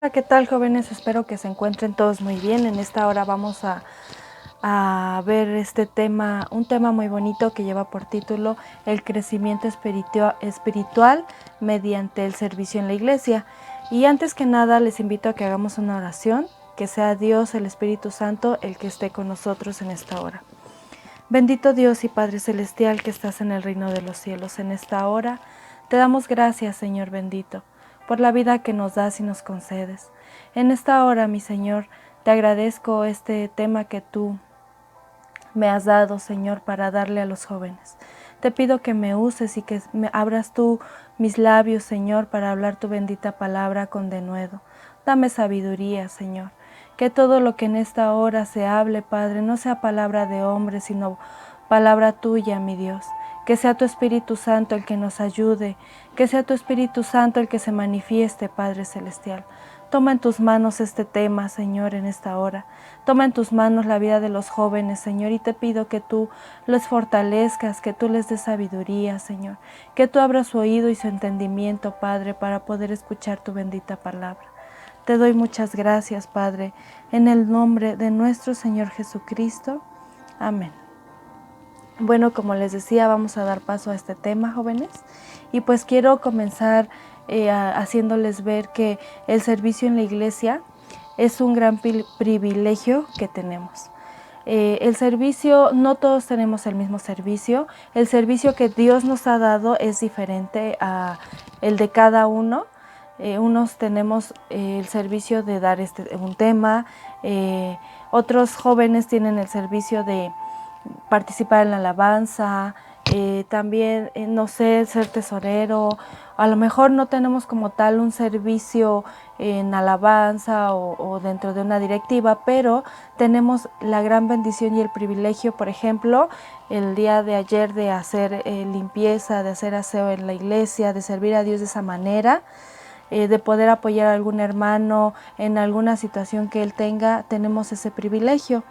Hola, ¿qué tal, jóvenes? Espero que se encuentren todos muy bien. En esta hora vamos a ver un tema muy bonito que lleva por título el crecimiento espiritual mediante el servicio en la iglesia. Y antes que nada les invito a que hagamos una oración, que sea Dios, el Espíritu Santo, el que esté con nosotros en esta hora. Bendito Dios y Padre Celestial que estás en el reino de los cielos, en esta hora te damos gracias, Señor bendito, por la vida que nos das y nos concedes. En esta hora, mi Señor, te agradezco este tema que tú me has dado, Señor, para darle a los jóvenes. Te pido que me uses y que me abras tú mis labios, Señor, para hablar tu bendita palabra con denuedo. Dame sabiduría, Señor. Que todo lo que en esta hora se hable, Padre, no sea palabra de hombre, sino palabra tuya, mi Dios. Que sea tu Espíritu Santo el que nos ayude, que sea tu Espíritu Santo el que se manifieste, Padre Celestial. Toma en tus manos este tema, Señor, en esta hora. Toma en tus manos la vida de los jóvenes, Señor, y te pido que tú los fortalezcas, que tú les des sabiduría, Señor. Que tú abras su oído y su entendimiento, Padre, para poder escuchar tu bendita palabra. Te doy muchas gracias, Padre, en el nombre de nuestro Señor Jesucristo. Amén. Bueno, como les decía, vamos a dar paso a este tema, jóvenes. Y pues quiero comenzar haciéndoles ver que el servicio en la iglesia es un gran privilegio que tenemos. El servicio, no todos tenemos el mismo servicio. El servicio que Dios nos ha dado es diferente a el de cada uno. Unos tenemos el servicio de dar un tema, otros jóvenes tienen el servicio de participar en la alabanza, también, no sé, ser tesorero. A lo mejor no tenemos como tal un servicio en alabanza o dentro de una directiva, pero tenemos la gran bendición y el privilegio, por ejemplo, el día de ayer de hacer limpieza, de hacer aseo en la iglesia, de servir a Dios de esa manera, de poder apoyar a algún hermano en alguna situación que él tenga. Tenemos ese privilegio.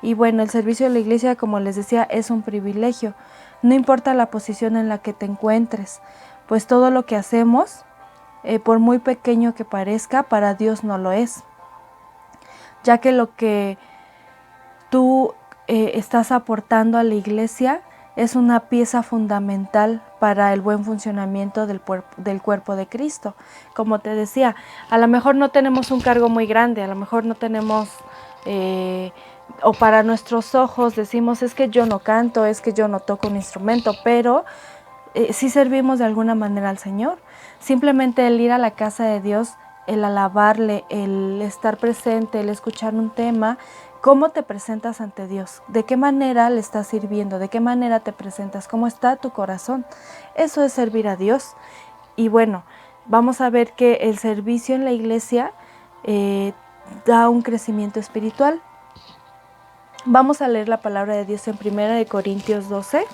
Y bueno, el servicio de la iglesia, como les decía, es un privilegio. No importa la posición en la que te encuentres, pues todo lo que hacemos, por muy pequeño que parezca, para Dios no lo es. Ya que lo que tú estás aportando a la iglesia es una pieza fundamental para el buen funcionamiento del cuerpo de Cristo. Como te decía, a lo mejor no tenemos un cargo muy grande, a lo mejor no tenemos... o para nuestros ojos decimos, es que yo no canto, es que yo no toco un instrumento, pero sí servimos de alguna manera al Señor. Simplemente el ir a la casa de Dios, el alabarle, el estar presente, el escuchar un tema. ¿Cómo te presentas ante Dios? ¿De qué manera le estás sirviendo? ¿De qué manera te presentas? ¿Cómo está tu corazón? Eso es servir a Dios. Y bueno, vamos a ver que el servicio en la iglesia da un crecimiento espiritual. Vamos a leer la palabra de Dios en 1 Corintios 12.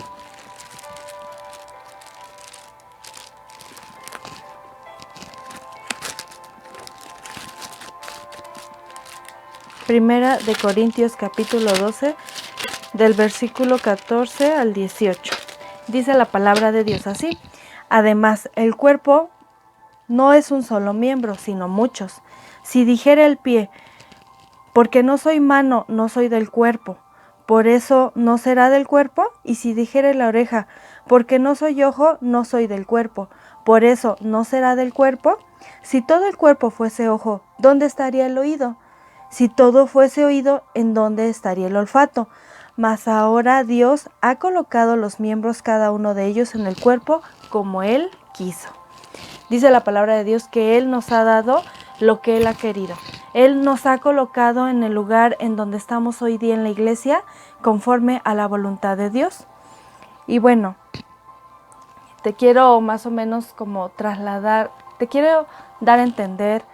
Primera de Corintios capítulo 12, del versículo 14 al 18. Dice la palabra de Dios así: además, el cuerpo no es un solo miembro, sino muchos. Si dijera el pie, porque no soy mano, no soy del cuerpo, por eso no será del cuerpo. Y si dijere la oreja, porque no soy ojo, no soy del cuerpo, por eso no será del cuerpo. Si todo el cuerpo fuese ojo, ¿dónde estaría el oído? Si todo fuese oído, ¿en dónde estaría el olfato? Mas ahora Dios ha colocado los miembros, cada uno de ellos, en el cuerpo como Él quiso. Dice la palabra de Dios que Él nos ha dado lo que Él ha querido. Él nos ha colocado en el lugar en donde estamos hoy día en la iglesia, conforme a la voluntad de Dios. Y bueno, te quiero más o menos como trasladar, te quiero dar a entender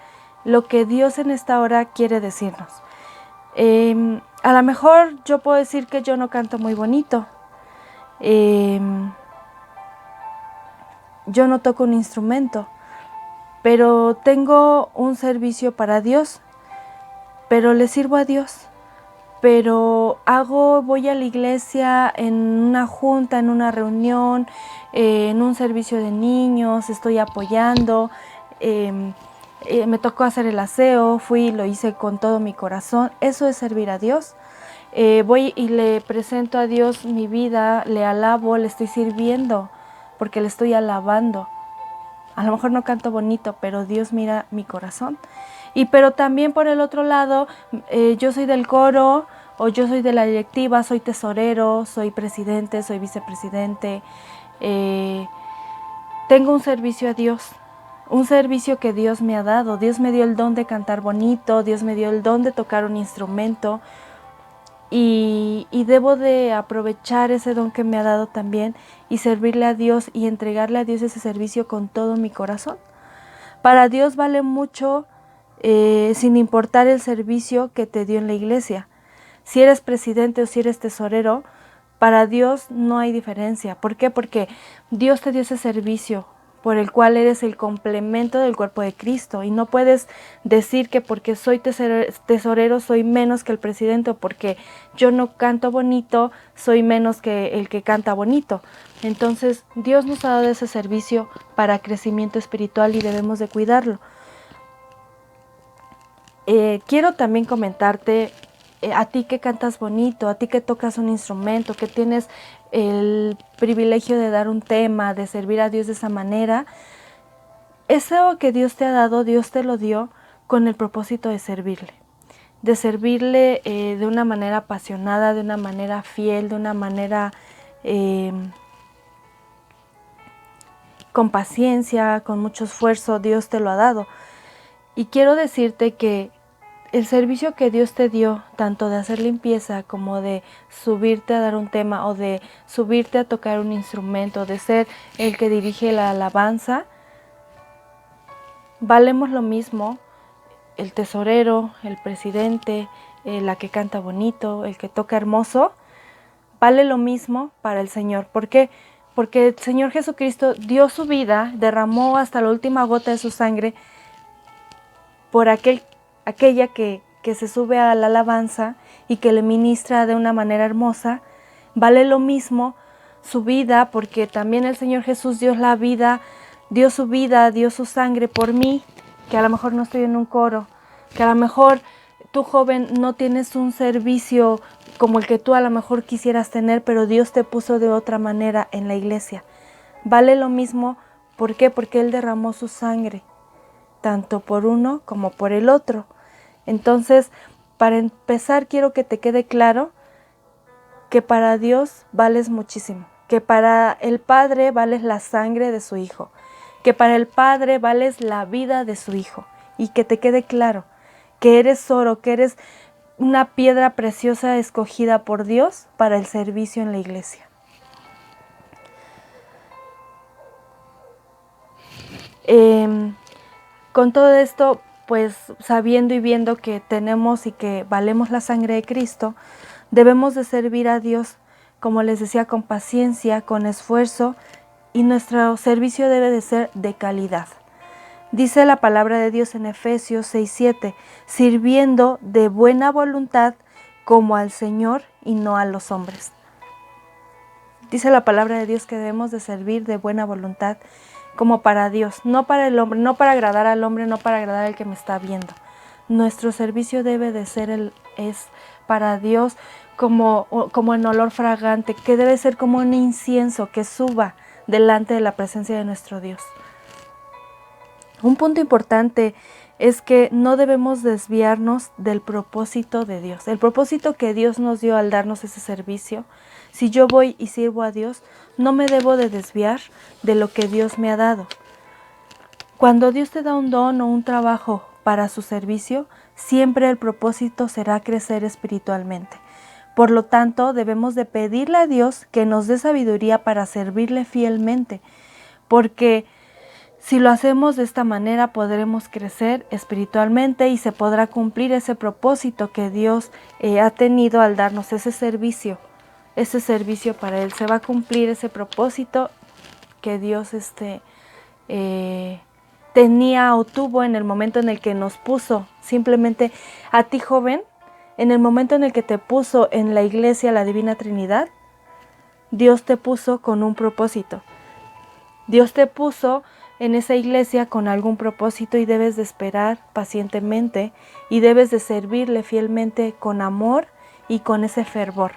lo que Dios en esta hora quiere decirnos. A lo mejor yo puedo decir que yo no canto muy bonito. Yo no toco un instrumento, pero tengo un servicio para Dios, pero le sirvo a Dios. Pero voy a la iglesia en una junta, en una reunión, en un servicio de niños, estoy apoyando, me tocó hacer el aseo, fui y lo hice con todo mi corazón. Eso es servir a Dios. Voy y le presento a Dios mi vida, le alabo, le estoy sirviendo, porque le estoy alabando. A lo mejor no canto bonito, pero Dios mira mi corazón. Pero también por el otro lado, yo soy del coro, o yo soy de la directiva, soy tesorero, soy presidente, soy vicepresidente. Tengo un servicio a Dios, un servicio que Dios me ha dado. Dios me dio el don de cantar bonito, Dios me dio el don de tocar un instrumento, y debo de aprovechar ese don que me ha dado también y servirle a Dios y entregarle a Dios ese servicio con todo mi corazón. Para Dios vale mucho, sin importar el servicio que te dio en la iglesia. Si eres presidente o si eres tesorero, para Dios no hay diferencia. ¿Por qué? Porque Dios te dio ese servicio por el cual eres el complemento del cuerpo de Cristo, y no puedes decir que porque soy tesorero soy menos que el presidente, o porque yo no canto bonito soy menos que el que canta bonito. Entonces Dios nos ha dado ese servicio para crecimiento espiritual y debemos de cuidarlo. Quiero también comentarte, a ti que cantas bonito, a ti que tocas un instrumento, que tienes el privilegio de dar un tema, de servir a Dios de esa manera, eso que Dios te ha dado, Dios te lo dio con el propósito de servirle de una manera apasionada, de una manera fiel, de una manera con paciencia, con mucho esfuerzo. Dios te lo ha dado. Y quiero decirte que el servicio que Dios te dio, tanto de hacer limpieza como de subirte a dar un tema o de subirte a tocar un instrumento, de ser el que dirige la alabanza, valemos lo mismo. El tesorero, el presidente, la que canta bonito, el que toca hermoso, vale lo mismo para el Señor. ¿Por qué? Porque el Señor Jesucristo dio su vida, derramó hasta la última gota de su sangre por aquella que se sube a la alabanza y que le ministra de una manera hermosa. Vale lo mismo su vida, porque también el Señor Jesús dio la vida, dio su vida, dio su sangre por mí, que a lo mejor no estoy en un coro, que a lo mejor tú, joven, no tienes un servicio como el que tú a lo mejor quisieras tener, pero Dios te puso de otra manera en la iglesia. Vale lo mismo. ¿Por qué? Porque Él derramó su sangre, tanto por uno como por el otro. Entonces, para empezar, quiero que te quede claro que para Dios vales muchísimo, que para el Padre vales la sangre de su Hijo, que para el Padre vales la vida de su Hijo, y que te quede claro que eres oro, que eres una piedra preciosa escogida por Dios para el servicio en la iglesia. Con todo esto, pues sabiendo y viendo que tenemos y que valemos la sangre de Cristo, debemos de servir a Dios, como les decía, con paciencia, con esfuerzo, y nuestro servicio debe de ser de calidad. Dice la palabra de Dios en Efesios 6:7, sirviendo de buena voluntad como al Señor y no a los hombres. Dice la palabra de Dios que debemos de servir de buena voluntad como para Dios, no para el hombre, no para agradar al hombre, no para agradar al que me está viendo. Nuestro servicio debe de ser es para Dios como en olor fragante, que debe ser como un incienso que suba delante de la presencia de nuestro Dios. Un punto importante es que no debemos desviarnos del propósito de Dios. El propósito que Dios nos dio al darnos ese servicio. Si yo voy y sirvo a Dios, no me debo de desviar de lo que Dios me ha dado. Cuando Dios te da un don o un trabajo para su servicio, siempre el propósito será crecer espiritualmente. Por lo tanto, debemos de pedirle a Dios que nos dé sabiduría para servirle fielmente, porque si lo hacemos de esta manera podremos crecer espiritualmente y se podrá cumplir ese propósito que Dios ha tenido al darnos ese servicio para Él. Se va a cumplir ese propósito que Dios tenía o tuvo en el momento en el que nos puso. Simplemente a ti, joven, en el momento en el que te puso en la iglesia la Divina Trinidad, Dios te puso con un propósito. Dios te puso en esa iglesia con algún propósito y debes de esperar pacientemente y debes de servirle fielmente con amor y con ese fervor.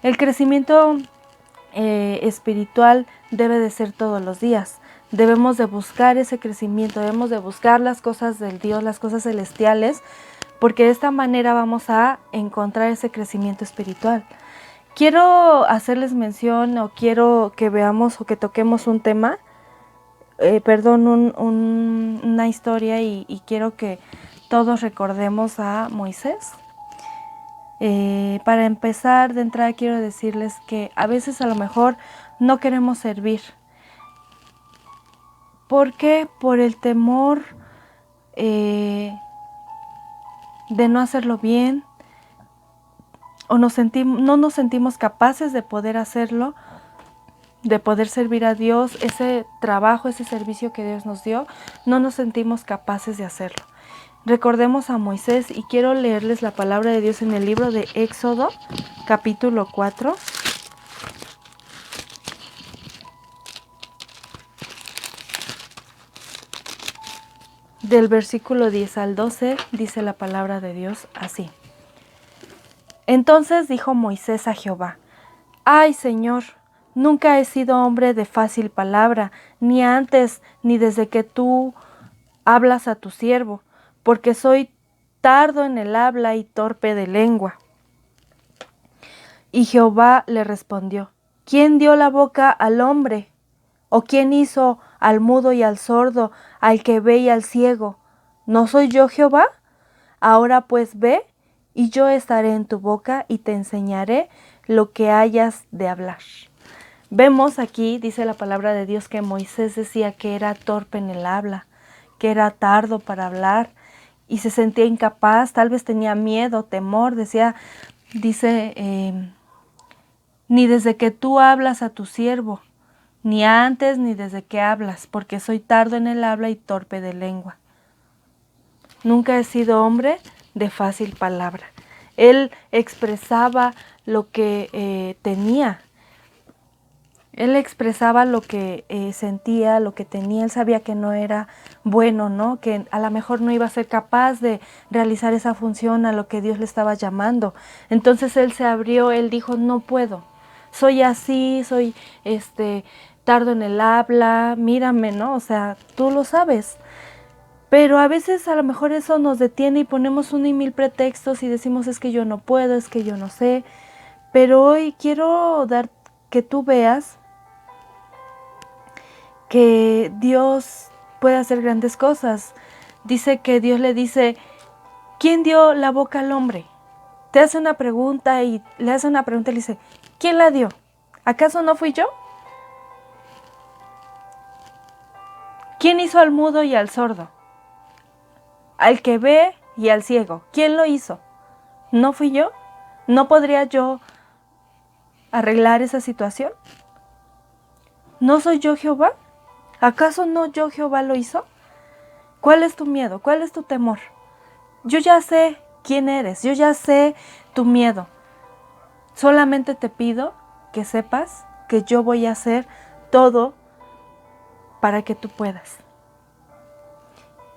El crecimiento espiritual debe de ser todos los días. Debemos de buscar ese crecimiento, debemos de buscar las cosas del Dios, las cosas celestiales, porque de esta manera vamos a encontrar ese crecimiento espiritual. Quiero hacerles mención o quiero que veamos o que toquemos un tema, una historia y quiero que todos recordemos a Moisés. Para empezar, de entrada quiero decirles que a veces a lo mejor no queremos servir. ¿Por qué? Por el temor de no hacerlo bien, o no nos sentimos capaces de poder hacerlo, de poder servir a Dios, ese trabajo, ese servicio que Dios nos dio, no nos sentimos capaces de hacerlo. Recordemos a Moisés y quiero leerles la palabra de Dios en el libro de Éxodo, capítulo 4. Del versículo 10 al 12 dice la palabra de Dios así. Entonces dijo Moisés a Jehová: ¡Ay, Señor! Nunca he sido hombre de fácil palabra, ni antes ni desde que tú hablas a tu siervo, porque soy tardo en el habla y torpe de lengua. Y Jehová le respondió: ¿Quién dio la boca al hombre? ¿O quién hizo al mudo y al sordo, al que ve y al ciego? ¿No soy yo Jehová? Ahora pues ve, y yo estaré en tu boca y te enseñaré lo que hayas de hablar. Vemos aquí, dice la palabra de Dios, que Moisés decía que era torpe en el habla, que era tardo para hablar y se sentía incapaz, tal vez tenía miedo, temor, dice, ni desde que tú hablas a tu siervo, ni antes ni desde que hablas, porque soy tardo en el habla y torpe de lengua. Nunca he sido hombre de fácil palabra. Él expresaba lo que tenía. Él expresaba lo que sentía, lo que tenía. Él sabía que no era bueno, ¿no? Que a lo mejor no iba a ser capaz de realizar esa función a lo que Dios le estaba llamando. Entonces él se abrió, él dijo: no puedo. Soy así, soy tardo en el habla, mírame, ¿no? O sea, tú lo sabes. Pero a veces a lo mejor eso nos detiene y ponemos 1,000 pretextos y decimos: es que yo no puedo, es que yo no sé. Pero hoy quiero dar que tú veas que Dios puede hacer grandes cosas. Dice que Dios le dice: ¿quién dio la boca al hombre? Te hace una pregunta y le hace una pregunta y le dice: ¿quién la dio? ¿Acaso no fui yo? ¿Quién hizo al mudo y al sordo? Al que ve y al ciego. ¿Quién lo hizo? ¿No fui yo? ¿No podría yo arreglar esa situación? ¿No soy yo Jehová? ¿Acaso no yo Jehová lo hizo? ¿Cuál es tu miedo? ¿Cuál es tu temor? Yo ya sé quién eres, yo ya sé tu miedo. Solamente te pido que sepas que yo voy a hacer todo para que tú puedas.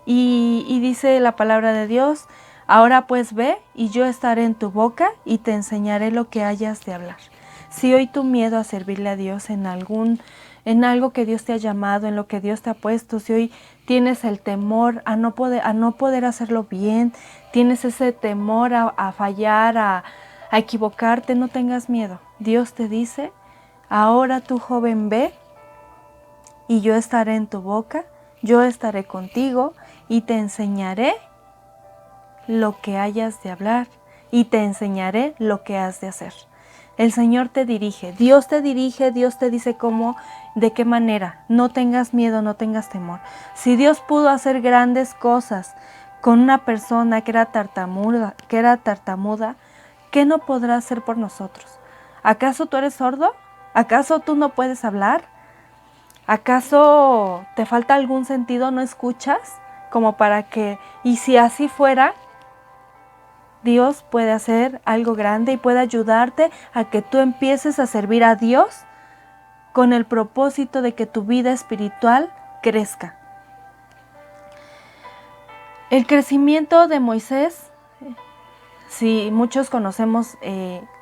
Y dice la palabra de Dios: ahora pues ve, y yo estaré en tu boca y te enseñaré lo que hayas de hablar. Si hoy tu miedo a servirle a Dios en algo que Dios te ha llamado, en lo que Dios te ha puesto, si hoy tienes el temor a no poder hacerlo bien, tienes ese temor a fallar, a equivocarte, no tengas miedo. Dios te dice: ahora tú, joven, ve, y yo estaré en tu boca, yo estaré contigo y te enseñaré lo que hayas de hablar y te enseñaré lo que has de hacer. El Señor te dirige, Dios te dice cómo, de qué manera. No tengas miedo, no tengas temor. Si Dios pudo hacer grandes cosas con una persona que era tartamuda, ¿qué no podrá hacer por nosotros? ¿Acaso tú eres sordo? ¿Acaso tú no puedes hablar? ¿Acaso te falta algún sentido, no escuchas? Como para que, y si así fuera, Dios puede hacer algo grande y puede ayudarte a que tú empieces a servir a Dios con el propósito de que tu vida espiritual crezca. El crecimiento de Moisés, si muchos conocemos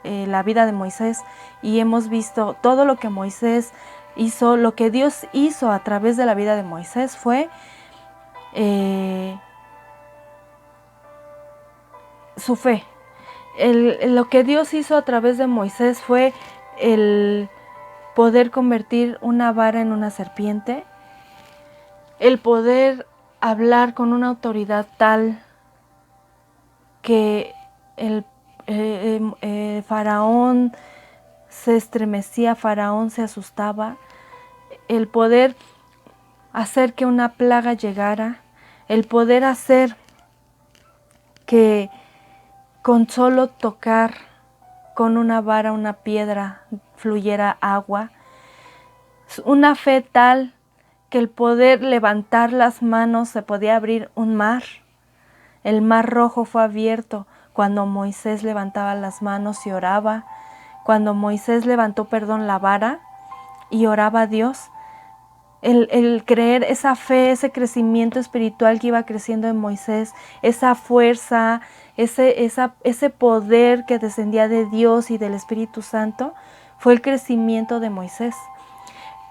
la vida de Moisés y hemos visto todo lo que Moisés hizo, lo que Dios hizo a través de la vida de Moisés fue su fe. Lo que Dios hizo a través de Moisés fue el poder convertir una vara en una serpiente, el poder hablar con una autoridad tal que el faraón se estremecía, faraón se asustaba, el poder hacer que una plaga llegara, el poder hacer que con solo tocar con una vara, una piedra, fluyera agua, una fe tal que el poder levantar las manos se podía abrir un mar. El mar Rojo fue abierto cuando Moisés levantaba las manos y oraba, cuando Moisés levantó, la vara y oraba a Dios. El creer, esa fe, ese crecimiento espiritual que iba creciendo en Moisés, esa fuerza, ese poder que descendía de Dios y del Espíritu Santo, fue el crecimiento de Moisés.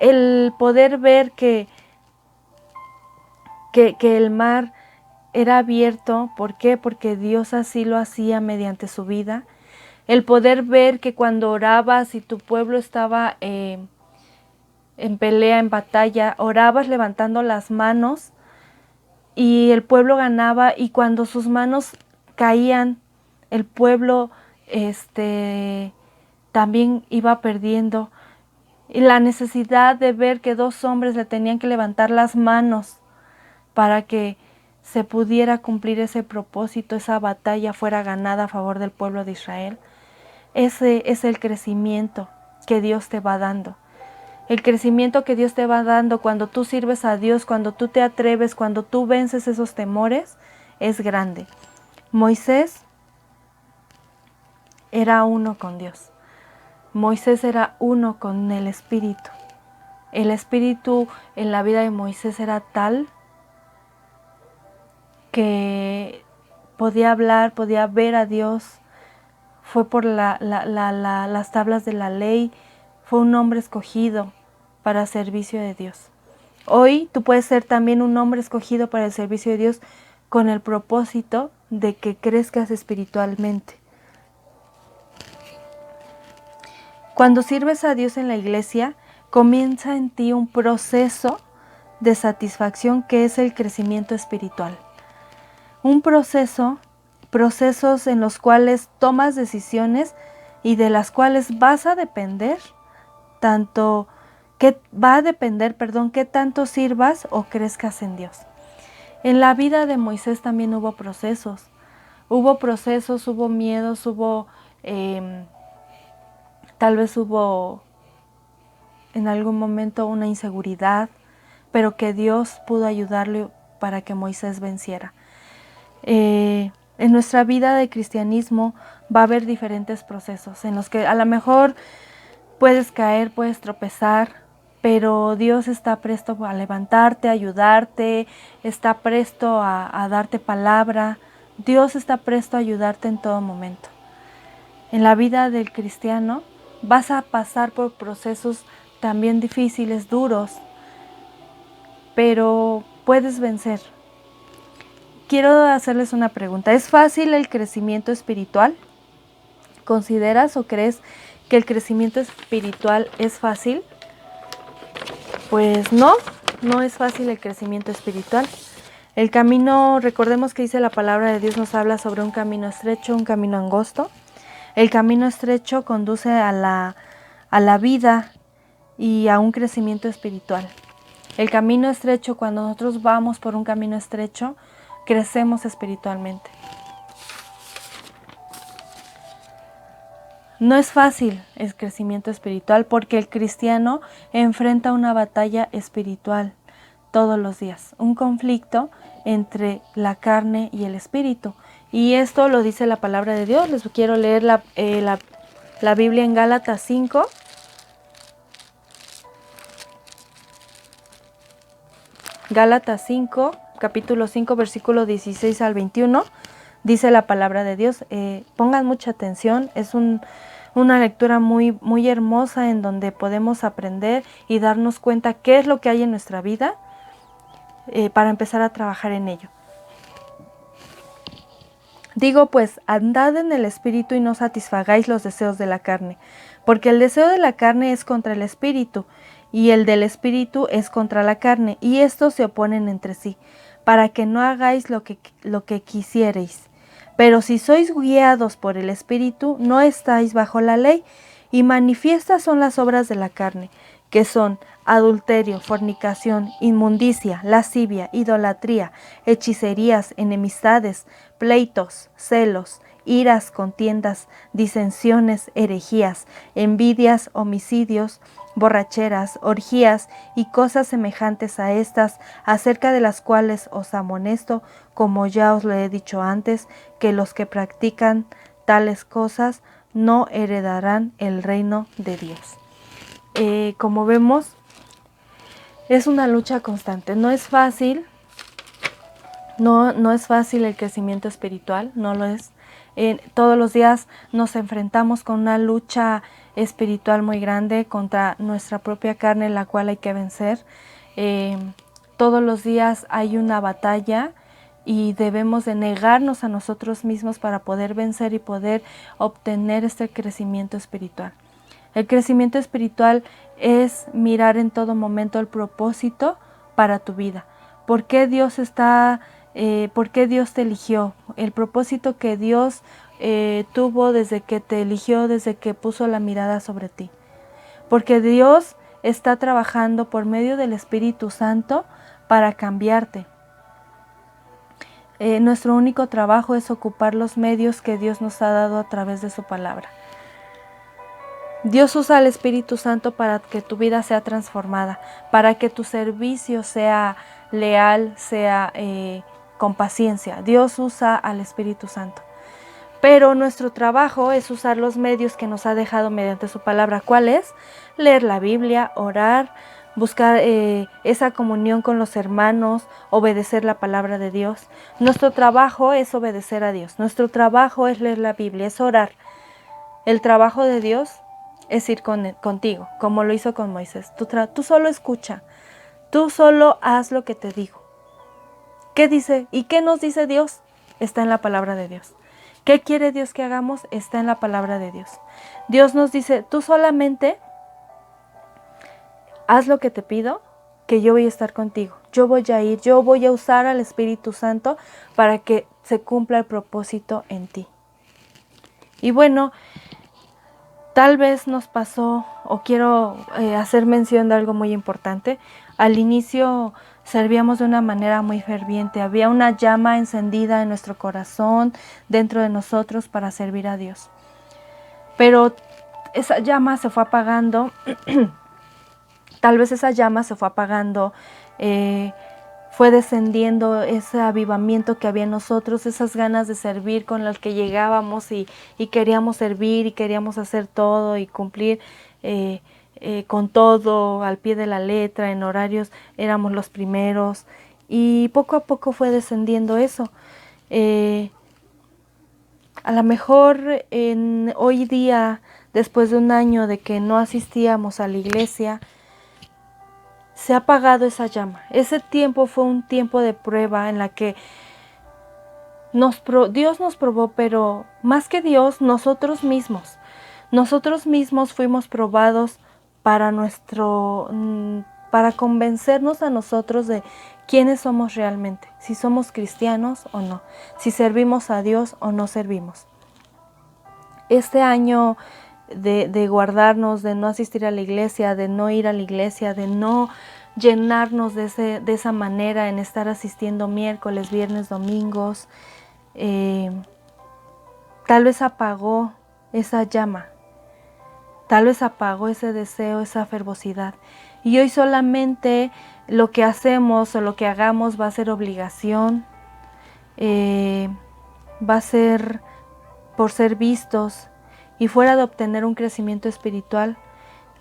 El poder ver que el mar era abierto, ¿por qué? Porque Dios así lo hacía mediante su vida. El poder ver que cuando orabas y tu pueblo estaba en pelea, en batalla, orabas levantando las manos y el pueblo ganaba, y cuando sus manos caían, el pueblo también iba perdiendo. Y la necesidad de ver que 2 hombres le tenían que levantar las manos para que se pudiera cumplir ese propósito, esa batalla fuera ganada a favor del pueblo de Israel. Ese es el crecimiento que Dios te va dando. El crecimiento que Dios te va dando cuando tú sirves a Dios, cuando tú te atreves, cuando tú vences esos temores, es grande. Moisés era uno con Dios. Moisés era uno con el Espíritu. El Espíritu en la vida de Moisés era tal que podía hablar, podía ver a Dios. Fue por las tablas de la ley, fue un hombre escogido para servicio de Dios. Hoy tú puedes ser también un hombre escogido para el servicio de Dios con el propósito de que crezcas espiritualmente. Cuando sirves a Dios en la iglesia, comienza en ti un proceso de satisfacción que es el crecimiento espiritual. Un procesos en los cuales tomas decisiones y de las cuales vas a depender qué tanto sirvas o crezcas en Dios. En la vida de Moisés también hubo procesos, hubo miedos, tal vez hubo en algún momento una inseguridad, pero que Dios pudo ayudarle para que Moisés venciera. En nuestra vida de cristianismo va a haber diferentes procesos en los que a lo mejor puedes caer, puedes tropezar, pero Dios está presto a levantarte, a ayudarte, está presto a darte palabra. Dios está presto a ayudarte en todo momento. En la vida del cristiano vas a pasar por procesos también difíciles, duros, pero puedes vencer. Quiero hacerles una pregunta. ¿Es fácil el crecimiento espiritual? ¿Consideras o crees que el crecimiento espiritual es fácil? Pues no es fácil el crecimiento espiritual. El camino, recordemos que dice la palabra de Dios, nos habla sobre un camino estrecho, un camino angosto. El camino estrecho conduce a la vida y a un crecimiento espiritual. El camino estrecho, cuando nosotros vamos por un camino estrecho, crecemos espiritualmente. No es fácil el crecimiento espiritual porque el cristiano enfrenta una batalla espiritual todos los días, un conflicto entre la carne y el espíritu. Y esto lo dice la palabra de Dios. Les quiero leer la Biblia en Gálatas 5. Gálatas 5, capítulo 5, versículo 16 al 21, dice la palabra de Dios. Pongan mucha atención, es una lectura muy, muy hermosa en donde podemos aprender y darnos cuenta qué es lo que hay en nuestra vida para empezar a trabajar en ello. Digo pues, andad en el Espíritu y no satisfagáis los deseos de la carne, porque el deseo de la carne es contra el Espíritu, y el del Espíritu es contra la carne, y estos se oponen entre sí, para que no hagáis lo que quisiereis. Pero si sois guiados por el Espíritu, no estáis bajo la ley, y manifiestas son las obras de la carne, que son adulterio, fornicación, inmundicia, lascivia, idolatría, hechicerías, enemistades, pleitos, celos, iras, contiendas, disensiones, herejías, envidias, homicidios, borracheras, orgías y cosas semejantes a estas, acerca de las cuales os amonesto, como ya os lo he dicho antes, que los que practican tales cosas no heredarán el reino de Dios. Como vemos, es una lucha constante. No es fácil, no es fácil el crecimiento espiritual, no lo es. Todos los días nos enfrentamos con una lucha espiritual muy grande contra nuestra propia carne, la cual hay que vencer. Todos los días hay una batalla y debemos de negarnos a nosotros mismos para poder vencer y poder obtener este crecimiento espiritual. El crecimiento espiritual es mirar en todo momento el propósito para tu vida. ¿Por qué Dios te eligió? El propósito que Dios tuvo desde que te eligió, desde que puso la mirada sobre ti. Porque Dios está trabajando por medio del Espíritu Santo para cambiarte. Nuestro único trabajo es ocupar los medios que Dios nos ha dado a través de su palabra. Dios usa al Espíritu Santo para que tu vida sea transformada, para que tu servicio sea leal, sea con paciencia. Dios usa al Espíritu Santo. Pero nuestro trabajo es usar los medios que nos ha dejado mediante su palabra. ¿Cuál es? Leer la Biblia, orar, buscar esa comunión con los hermanos, obedecer la palabra de Dios. Nuestro trabajo es obedecer a Dios. Nuestro trabajo es leer la Biblia, es orar. El trabajo de Dios es ir contigo, como lo hizo con Moisés. Tú solo escucha, tú solo haz lo que te digo. ¿Qué dice? ¿Y qué nos dice Dios? Está en la palabra de Dios. ¿Qué quiere Dios que hagamos? Está en la palabra de Dios. Dios nos dice, tú solamente haz lo que te pido, que yo voy a estar contigo. Yo voy a ir, yo voy a usar al Espíritu Santo para que se cumpla el propósito en ti. Y bueno, tal vez nos pasó, o quiero hacer mención de algo muy importante. Al inicio servíamos de una manera muy ferviente. Había una llama encendida en nuestro corazón, dentro de nosotros, para servir a Dios. Pero esa llama se fue apagando. Tal vez esa llama se fue apagando. Fue descendiendo ese avivamiento que había en nosotros, esas ganas de servir con las que llegábamos y queríamos servir y queríamos hacer todo y cumplir con todo al pie de la letra, en horarios éramos los primeros y poco a poco fue descendiendo eso. A lo mejor hoy día, después de un año de que no asistíamos a la iglesia, se ha apagado esa llama. Ese tiempo fue un tiempo de prueba en la que Dios nos probó, pero más que Dios, nosotros mismos fuimos probados para convencernos a nosotros de quiénes somos realmente, si somos cristianos o no, si servimos a Dios o no servimos. Este año de guardarnos, de no asistir a la iglesia, de no ir a la iglesia, de no llenarnos de esa manera en estar asistiendo miércoles, viernes, domingos, tal vez apagó esa llama, tal vez apagó ese deseo, esa fervosidad. Y hoy solamente lo que hacemos o lo que hagamos va a ser obligación, va a ser por ser vistos, y fuera de obtener un crecimiento espiritual,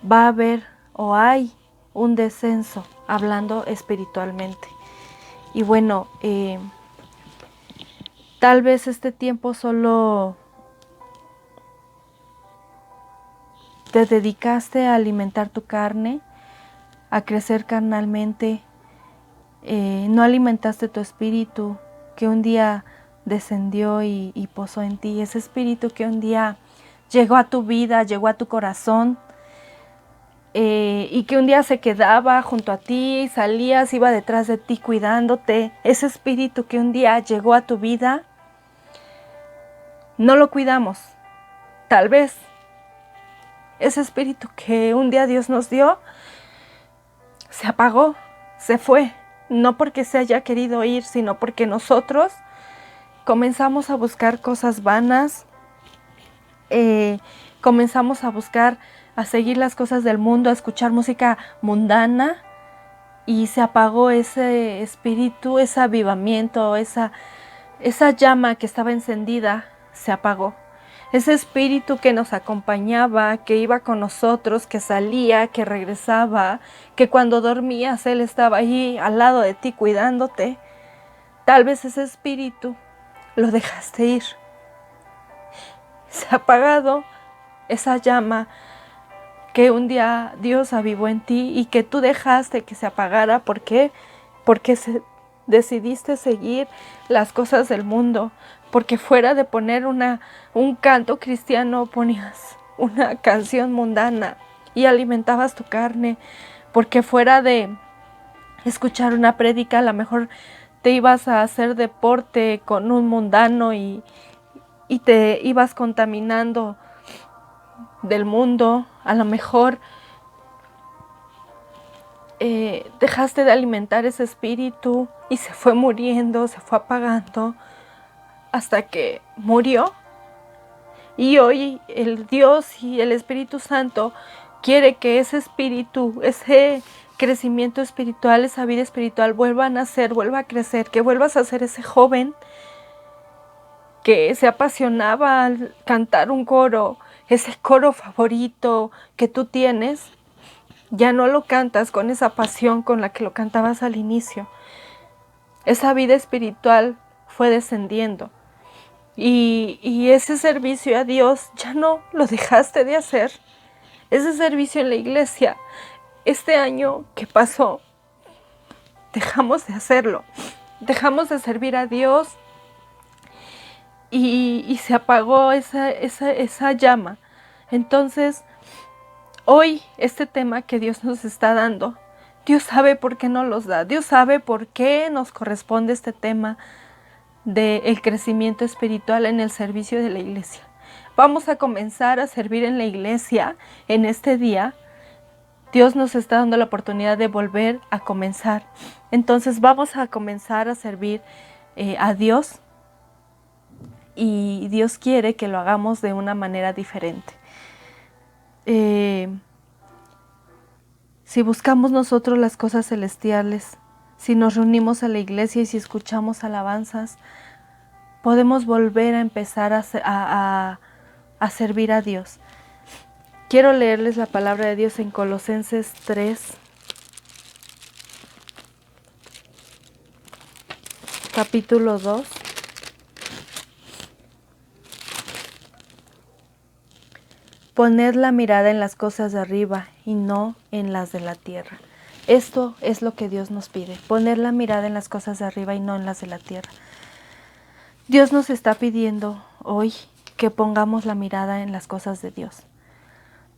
va a haber o hay un descenso, hablando espiritualmente. Y bueno, tal vez este tiempo solo te dedicaste a alimentar tu carne, a crecer carnalmente, no alimentaste tu espíritu que un día descendió y posó en ti, ese espíritu que un día llegó a tu vida, llegó a tu corazón, y que un día se quedaba junto a ti, salías, iba detrás de ti cuidándote, ese espíritu que un día llegó a tu vida, no lo cuidamos. Tal vez ese espíritu que un día Dios nos dio se apagó, se fue, no porque se haya querido ir, sino porque nosotros comenzamos a buscar cosas vanas, comenzamos a buscar, a seguir las cosas del mundo, a escuchar música mundana, y se apagó ese espíritu, ese avivamiento, esa llama que estaba encendida, se apagó. Ese espíritu que nos acompañaba, que iba con nosotros, que salía, que regresaba, que cuando dormías Él estaba allí al lado de ti cuidándote, tal vez ese espíritu lo dejaste ir. Se ha apagado esa llama que un día Dios avivó en ti y que tú dejaste que se apagara. ¿Por qué? Porque decidiste seguir las cosas del mundo, porque fuera de poner un canto cristiano ponías una canción mundana y alimentabas tu carne, porque fuera de escuchar una prédica a lo mejor te ibas a hacer deporte con un mundano y te ibas contaminando del mundo. A lo mejor dejaste de alimentar ese espíritu y se fue muriendo, se fue apagando hasta que murió. Y hoy el Dios y el Espíritu Santo quiere que ese espíritu, ese crecimiento espiritual, esa vida espiritual vuelva a nacer, vuelva a crecer, que vuelvas a ser ese joven que se apasionaba al cantar un coro, ese coro favorito que tú tienes. Ya no lo cantas con esa pasión con la que lo cantabas al inicio. Esa vida espiritual fue descendiendo. Y ese servicio a Dios ya no lo dejaste de hacer. Ese servicio en la iglesia, este año que pasó, dejamos de hacerlo. Dejamos de servir a Dios y se apagó esa llama. Entonces, hoy este tema que Dios nos está dando, Dios sabe por qué nos los da. Dios sabe por qué nos corresponde este tema del crecimiento espiritual en el servicio de la iglesia. Vamos a comenzar a servir en la iglesia en este día. Dios nos está dando la oportunidad de volver a comenzar. Entonces vamos a comenzar a servir a Dios, y Dios quiere que lo hagamos de una manera diferente. Si buscamos nosotros las cosas celestiales, si nos reunimos a la iglesia y si escuchamos alabanzas, podemos volver a empezar a servir a Dios. Quiero leerles la palabra de Dios en Colosenses 3, capítulo 2. Poned la mirada en las cosas de arriba y no en las de la tierra. Esto es lo que Dios nos pide, poner la mirada en las cosas de arriba y no en las de la tierra. Dios nos está pidiendo hoy que pongamos la mirada en las cosas de Dios.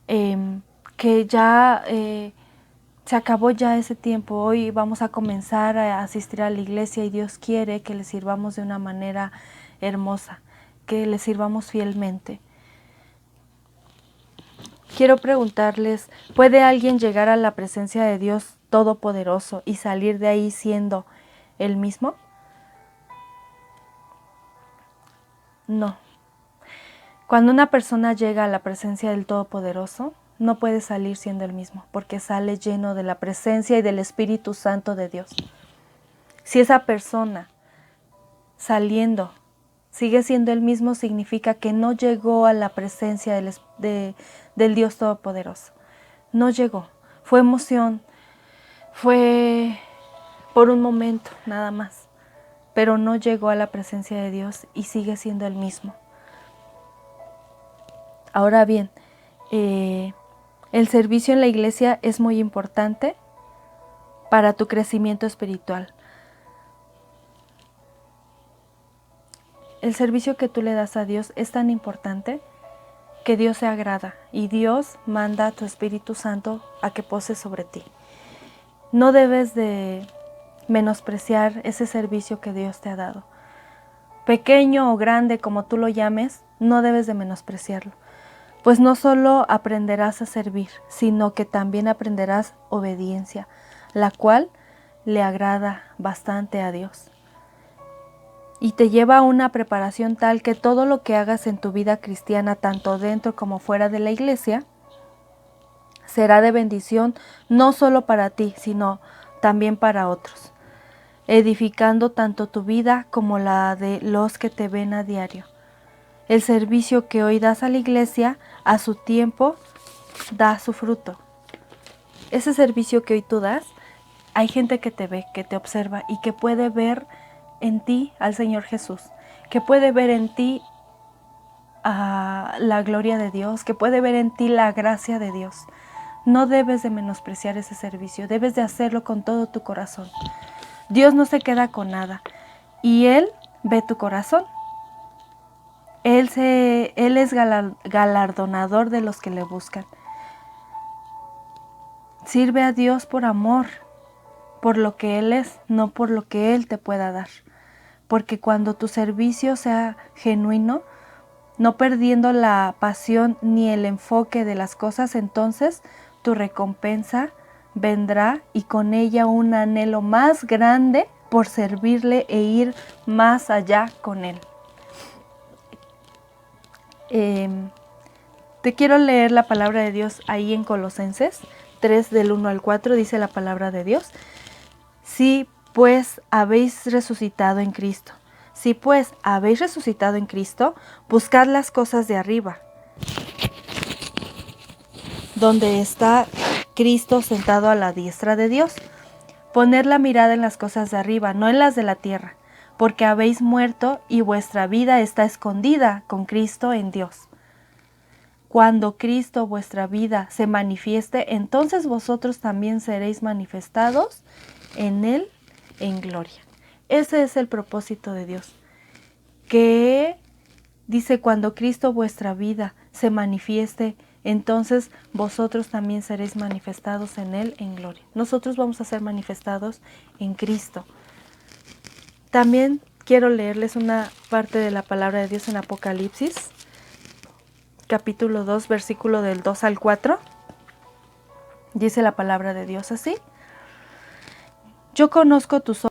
Que ya se acabó ya ese tiempo. Hoy vamos a comenzar a asistir a la iglesia y Dios quiere que le sirvamos de una manera hermosa, que le sirvamos fielmente. Quiero preguntarles, ¿puede alguien llegar a la presencia de Dios Todopoderoso y salir de ahí siendo el mismo? No. Cuando una persona llega a la presencia del Todopoderoso, no puede salir siendo el mismo, porque sale lleno de la presencia y del Espíritu Santo de Dios. Si esa persona saliendo sigue siendo el mismo, significa que no llegó a la presencia del Dios Todopoderoso. No llegó. Fue emoción, fue por un momento nada más, pero no llegó a la presencia de Dios y sigue siendo el mismo. Ahora bien, el servicio en la iglesia es muy importante para tu crecimiento espiritual. El servicio que tú le das a Dios es tan importante que Dios se agrada y Dios manda a tu Espíritu Santo a que pose sobre ti. No debes de menospreciar ese servicio que Dios te ha dado. Pequeño o grande, como tú lo llames, no debes de menospreciarlo. Pues no solo aprenderás a servir, sino que también aprenderás obediencia, la cual le agrada bastante a Dios. Y te lleva a una preparación tal que todo lo que hagas en tu vida cristiana, tanto dentro como fuera de la iglesia, será de bendición no solo para ti, sino también para otros, edificando tanto tu vida como la de los que te ven a diario. El servicio que hoy das a la iglesia, a su tiempo, da su fruto. Ese servicio que hoy tú das, hay gente que te ve, que te observa y que puede ver en ti al Señor Jesús, que puede ver en ti la gloria de Dios, que puede ver en ti la gracia de Dios. No debes de menospreciar ese servicio, debes de hacerlo con todo tu corazón. Dios no se queda con nada y Él ve tu corazón. Él es galardonador de los que le buscan. Sirve a Dios por amor, por lo que Él es, no por lo que Él te pueda dar. Porque cuando tu servicio sea genuino, no perdiendo la pasión ni el enfoque de las cosas, entonces tu recompensa vendrá y con ella un anhelo más grande por servirle e ir más allá con Él. Te quiero leer la palabra de Dios ahí en Colosenses 3 del 1 al 4, dice la palabra de Dios. Si pues habéis resucitado en Cristo, buscad las cosas de arriba, donde está Cristo sentado a la diestra de Dios. Poned la mirada en las cosas de arriba, no en las de la tierra, porque habéis muerto y vuestra vida está escondida con Cristo en Dios. Cuando Cristo vuestra vida se manifieste, entonces vosotros también seréis manifestados en Él en gloria. Ese es el propósito de Dios. Que dice, cuando Cristo vuestra vida se manifieste, entonces vosotros también seréis manifestados en Él en gloria. Nosotros vamos a ser manifestados en Cristo. También quiero leerles una parte de la palabra de Dios en Apocalipsis, capítulo 2, versículo del 2 al 4. Dice la palabra de Dios así. Yo conozco tus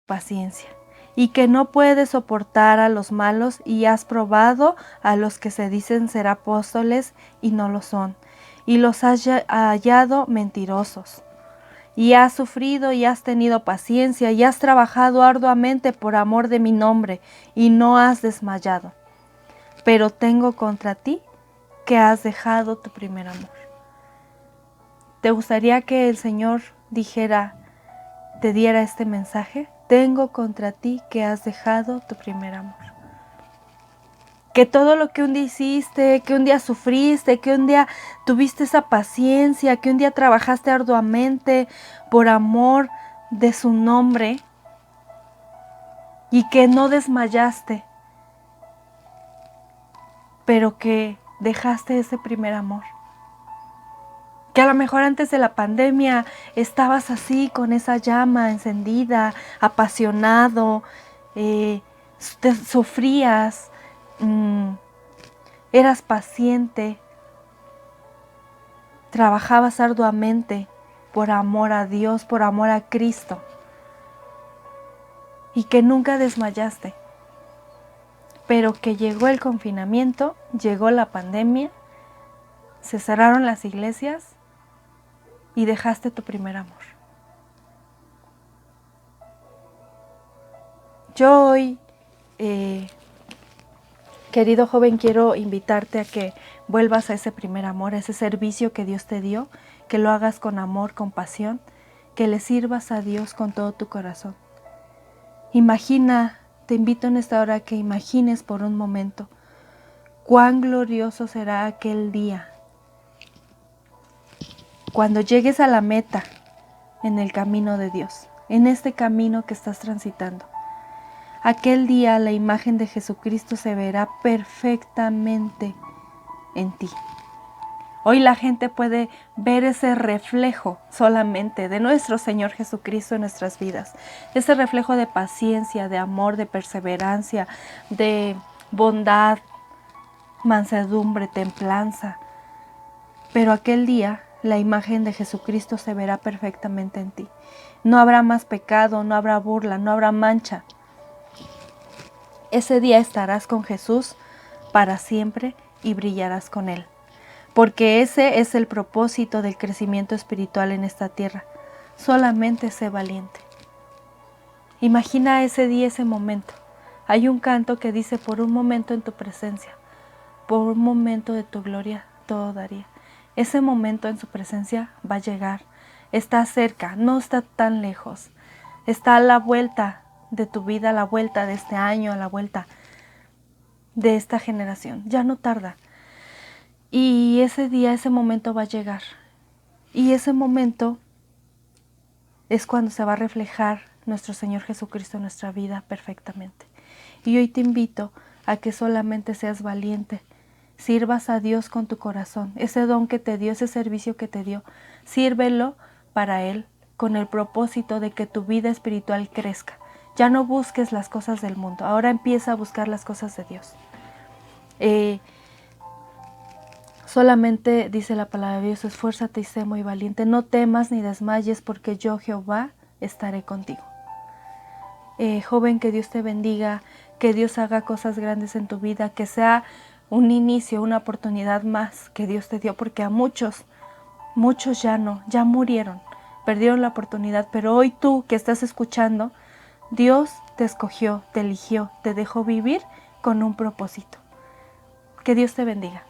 paciencia y que no puedes soportar a los malos y has probado a los que se dicen ser apóstoles y no lo son, y los has hallado mentirosos. Y has sufrido y has tenido paciencia y has trabajado arduamente por amor de mi nombre y no has desmayado. Pero tengo contra ti que has dejado tu primer amor. ¿Te gustaría que el Señor te diera este mensaje? Tengo contra ti que has dejado tu primer amor. Que todo lo que un día hiciste, que un día sufriste, que un día tuviste esa paciencia, que un día trabajaste arduamente por amor de su nombre y que no desmayaste, pero que dejaste ese primer amor. Que a lo mejor antes de la pandemia estabas así con esa llama encendida, apasionado, sufrías, eras paciente, trabajabas arduamente por amor a Dios, por amor a Cristo, y que nunca desmayaste, pero que llegó el confinamiento, llegó la pandemia, se cerraron las iglesias y dejaste tu primer amor. Yo hoy, querido joven, quiero invitarte a que vuelvas a ese primer amor, a ese servicio que Dios te dio, que lo hagas con amor, con pasión, que le sirvas a Dios con todo tu corazón. Imagina, te invito en esta hora a que imagines por un momento cuán glorioso será aquel día. Cuando llegues a la meta en el camino de Dios, en este camino que estás transitando. Aquel día la imagen de Jesucristo se verá perfectamente en ti. Hoy la gente puede ver ese reflejo solamente de nuestro Señor Jesucristo en nuestras vidas. Ese reflejo de paciencia, de amor, de perseverancia, de bondad, mansedumbre, templanza. Pero aquel día la imagen de Jesucristo se verá perfectamente en ti. No habrá más pecado, no habrá burla, no habrá mancha. Ese día estarás con Jesús para siempre y brillarás con Él. Porque ese es el propósito del crecimiento espiritual en esta tierra. Solamente sé valiente. Imagina ese día, ese momento. Hay un canto que dice: por un momento en tu presencia, por un momento de tu gloria, todo daría. Ese momento en su presencia va a llegar. Está cerca, no está tan lejos. Está a la vuelta de tu vida, a la vuelta de este año, a la vuelta de esta generación. Ya no tarda. Y ese día, ese momento va a llegar. Y ese momento es cuando se va a reflejar nuestro Señor Jesucristo en nuestra vida perfectamente. Y hoy te invito a que solamente seas valiente. Sirvas a Dios con tu corazón. Ese don que te dio, ese servicio que te dio, sírvelo para Él, con el propósito de que tu vida espiritual crezca. Ya no busques las cosas del mundo, ahora empieza a buscar las cosas de Dios. Solamente dice la palabra de Dios: esfuérzate y sé muy valiente, no temas ni desmayes, porque yo, Jehová, estaré contigo. Joven, que Dios te bendiga, que Dios haga cosas grandes en tu vida, que sea un inicio, una oportunidad más que Dios te dio, porque a muchos ya no, ya murieron, perdieron la oportunidad, pero hoy tú que estás escuchando, Dios te escogió, te eligió, te dejó vivir con un propósito. Que Dios te bendiga.